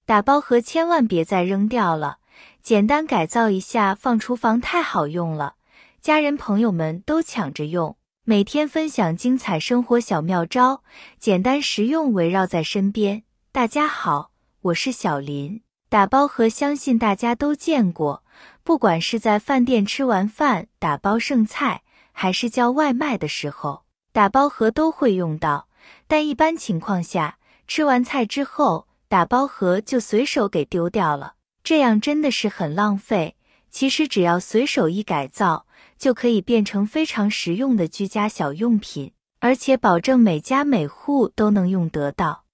打包盒千万别再扔掉了，简单改造一下放厨房太好用了，家人朋友们都抢着用。每天分享精彩生活小妙招，简单实用围绕在身边。大家好，我是小林。打包盒相信大家都见过，不管是在饭店吃完饭打包剩菜，还是叫外卖的时候，打包盒都会用到。但一般情况下，吃完菜之后，打包盒就随手给丢掉了，这样真的是很浪费。其实只要随手一改造，就可以变成非常实用的居家小用品，而且保证每家每户都能用得到。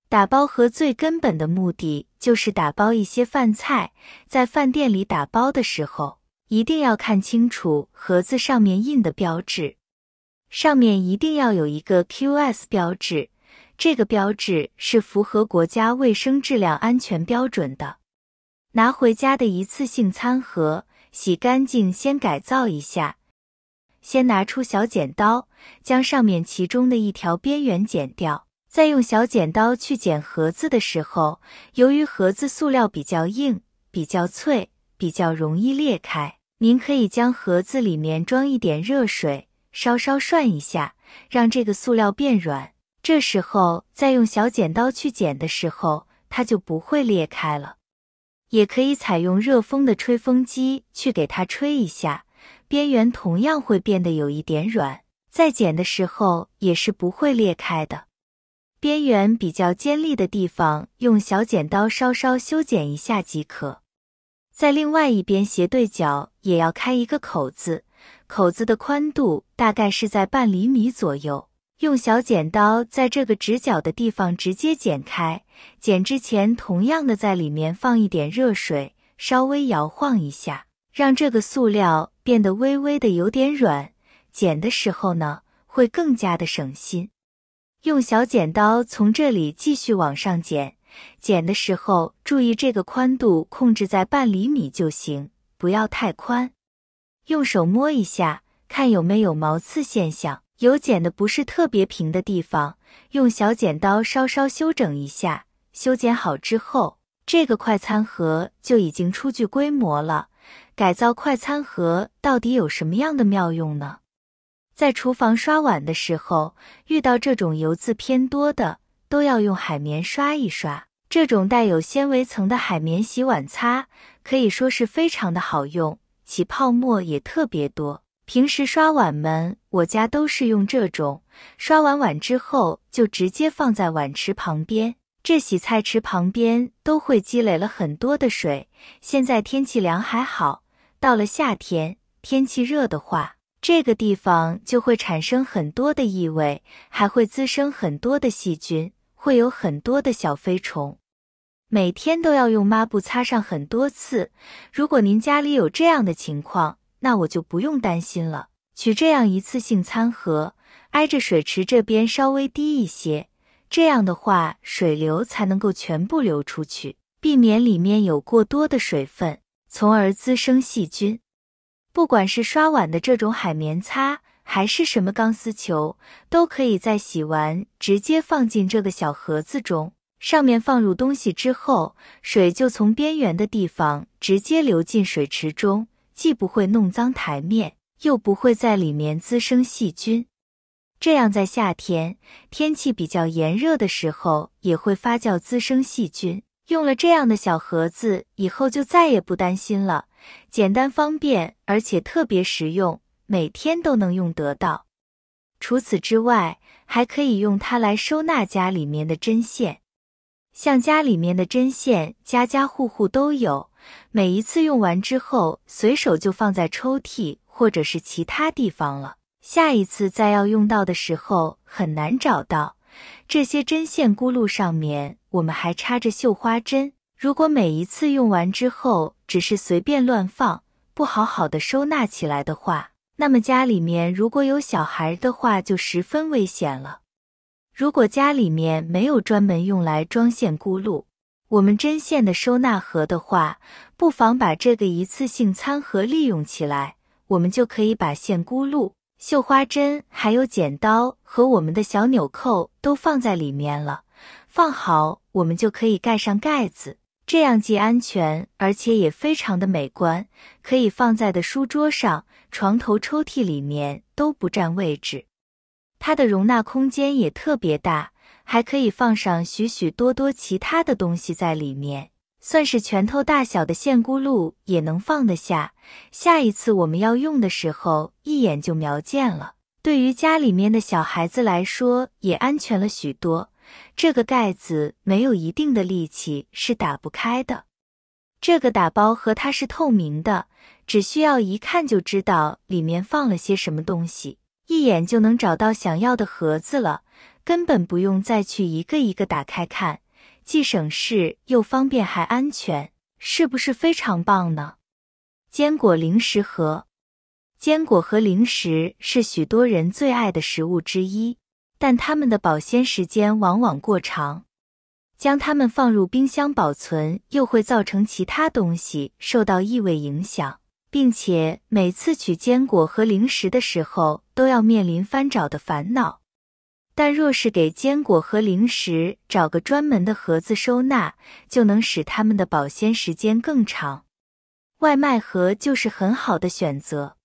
打包盒最根本的目的就是打包一些饭菜，在饭店里打包的时候，一定要看清楚盒子上面印的标志，上面一定要有一个 QS 标志，这个标志是符合国家卫生质量安全标准的。拿回家的一次性餐盒，洗干净先改造一下。先拿出小剪刀，将上面其中的一条边缘剪掉。再用小剪刀去剪盒子的时候，由于盒子塑料比较硬、比较脆，比较容易裂开，您可以将盒子里面装一点热水，稍稍涮一下，让这个塑料变软。这时候再用小剪刀去剪的时候，它就不会裂开了。也可以采用热风的吹风机去给它吹一下，边缘同样会变得有一点软，在剪的时候也是不会裂开的。边缘比较尖利的地方，用小剪刀稍稍修剪一下即可。在另外一边斜对角也要开一个口子，口子的宽度大概是在半厘米左右。用小剪刀在这个直角的地方直接剪开，剪之前同样的在里面放一点热水，稍微摇晃一下，让这个塑料变得微微的有点软，剪的时候呢，会更加的省心。用小剪刀从这里继续往上剪，剪的时候注意这个宽度控制在半厘米就行，不要太宽。用手摸一下，看有没有毛刺现象。有剪的不是特别平的地方，用小剪刀稍稍修整一下，修剪好之后，这个快餐盒就已经初具规模了。改造快餐盒到底有什么样的妙用呢？在厨房刷碗的时候，遇到这种油渍偏多的，都要用海绵刷一刷。这种带有纤维层的海绵洗碗擦，可以说是非常的好用，起泡沫也特别多。平时刷碗们，我家都是用这种，刷完碗之后就直接放在碗池旁边，这洗菜池旁边都会积累了很多的水。现在天气凉还好，到了夏天，天气热的话，这个地方就会产生很多的异味，还会滋生很多的细菌，会有很多的小飞虫。每天都要用抹布擦上很多次，如果您家里有这样的情况，那我就不用担心了。取这样一次性餐盒，挨着水池这边稍微低一些，这样的话水流才能够全部流出去，避免里面有过多的水分，从而滋生细菌。不管是刷碗的这种海绵擦，还是什么钢丝球，都可以在洗完直接放进这个小盒子中，上面放入东西之后，水就从边缘的地方直接流进水池中，既不会弄脏台面，又不会在里面滋生细菌。这样在夏天，天气比较炎热的时候，也会发酵滋生细菌。用了这样的小盒子，以后就再也不担心了，简单方便，而且特别实用，每天都能用得到。除此之外，还可以用它来收纳家里面的针线。像家里面的针线，家家户户都有，每一次用完之后，随手就放在抽屉或者是其他地方了。下一次再要用到的时候，很难找到。这些针线轱辘上面，我们还插着绣花针。如果每一次用完之后，只是随便乱放，不好好的收纳起来的话，那么家里面如果有小孩的话，就十分危险了。如果家里面没有专门用来装线轱辘，我们针线的收纳盒的话，不妨把这个一次性餐盒利用起来，我们就可以把线轱辘、绣花针还有剪刀和我们的小纽扣都放在里面了，放好我们就可以盖上盖子，这样既安全，而且也非常的美观，可以放在的书桌上、床头抽屉里面都不占位置。它的容纳空间也特别大，还可以放上许许多多其他的东西在里面，算是拳头大小的线咕噜也能放得下。下一次我们要用的时候，一眼就瞄见了。对于家里面的小孩子来说，也安全了许多。这个盖子没有一定的力气是打不开的。这个打包盒它是透明的，只需要一看就知道里面放了些什么东西，一眼就能找到想要的盒子了，根本不用再去一个一个打开看，既省事又方便还安全，是不是非常棒呢？坚果零食盒。坚果和零食是许多人最爱的食物之一，但它们的保鲜时间往往过长。将它们放入冰箱保存，又会造成其他东西受到异味影响，并且每次取坚果和零食的时候都要面临翻找的烦恼。但若是给坚果和零食找个专门的盒子收纳，就能使它们的保鲜时间更长。外卖盒就是很好的选择。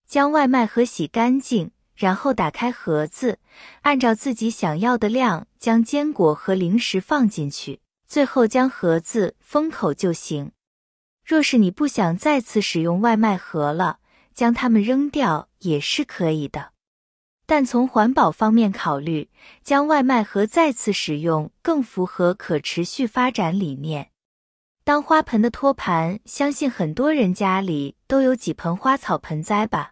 将外卖盒洗干净，然后打开盒子，按照自己想要的量将坚果和零食放进去，最后将盒子封口就行。若是你不想再次使用外卖盒了，将它们扔掉也是可以的。但从环保方面考虑，将外卖盒再次使用更符合可持续发展理念。当花盆的托盘，相信很多人家里都有几盆花草盆栽吧。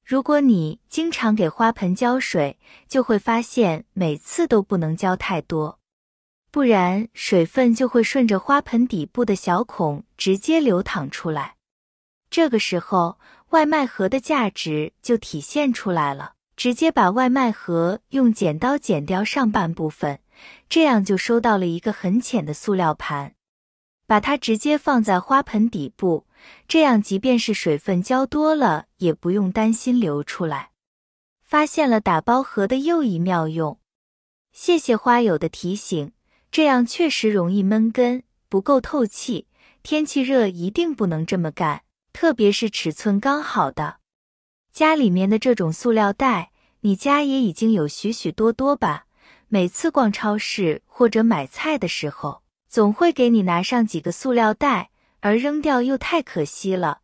如果你经常给花盆浇水，就会发现每次都不能浇太多，不然水分就会顺着花盆底部的小孔直接流淌出来。这个时候，外卖盒的价值就体现出来了，直接把外卖盒用剪刀剪掉上半部分，这样就收到了一个很浅的塑料盘。把它直接放在花盆底部，这样即便是水分浇多了，也不用担心流出来。发现了打包盒的又一妙用。谢谢花友的提醒，这样确实容易闷根，不够透气，天气热一定不能这么干，特别是尺寸刚好的。家里面的这种塑料袋，你家也已经有许许多多吧？每次逛超市或者买菜的时候，总会给你拿上几个塑料袋，而扔掉又太可惜了，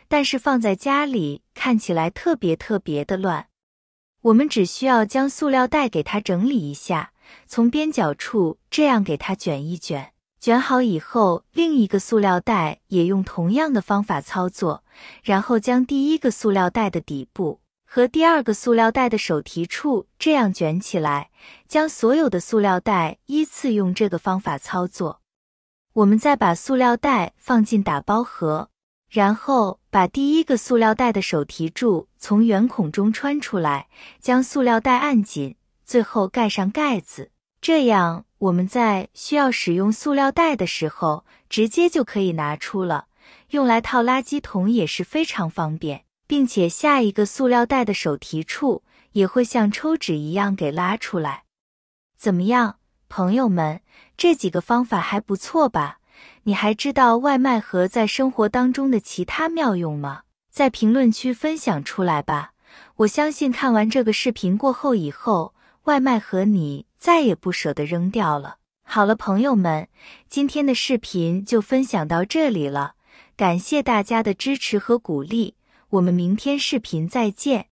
但是放在家里看起来特别的乱。我们只需要将塑料袋给它整理一下，从边角处这样给它卷一卷，卷好以后，另一个塑料袋也用同样的方法操作，然后将第一个塑料袋的底部和第二个塑料袋的手提处这样卷起来，将所有的塑料袋依次用这个方法操作。我们再把塑料袋放进打包盒，然后把第一个塑料袋的手提柱从圆孔中穿出来，将塑料袋按紧，最后盖上盖子。这样我们在需要使用塑料袋的时候，直接就可以拿出了，用来套垃圾桶也是非常方便，并且下一个塑料袋的手提处也会像抽纸一样给拉出来。怎么样，朋友们，这几个方法还不错吧？你还知道外卖盒在生活当中的其他妙用吗？在评论区分享出来吧。我相信看完这个视频过后以后，外卖盒你再也不舍得扔掉了。好了，朋友们，今天的视频就分享到这里了，感谢大家的支持和鼓励，我们明天视频再见。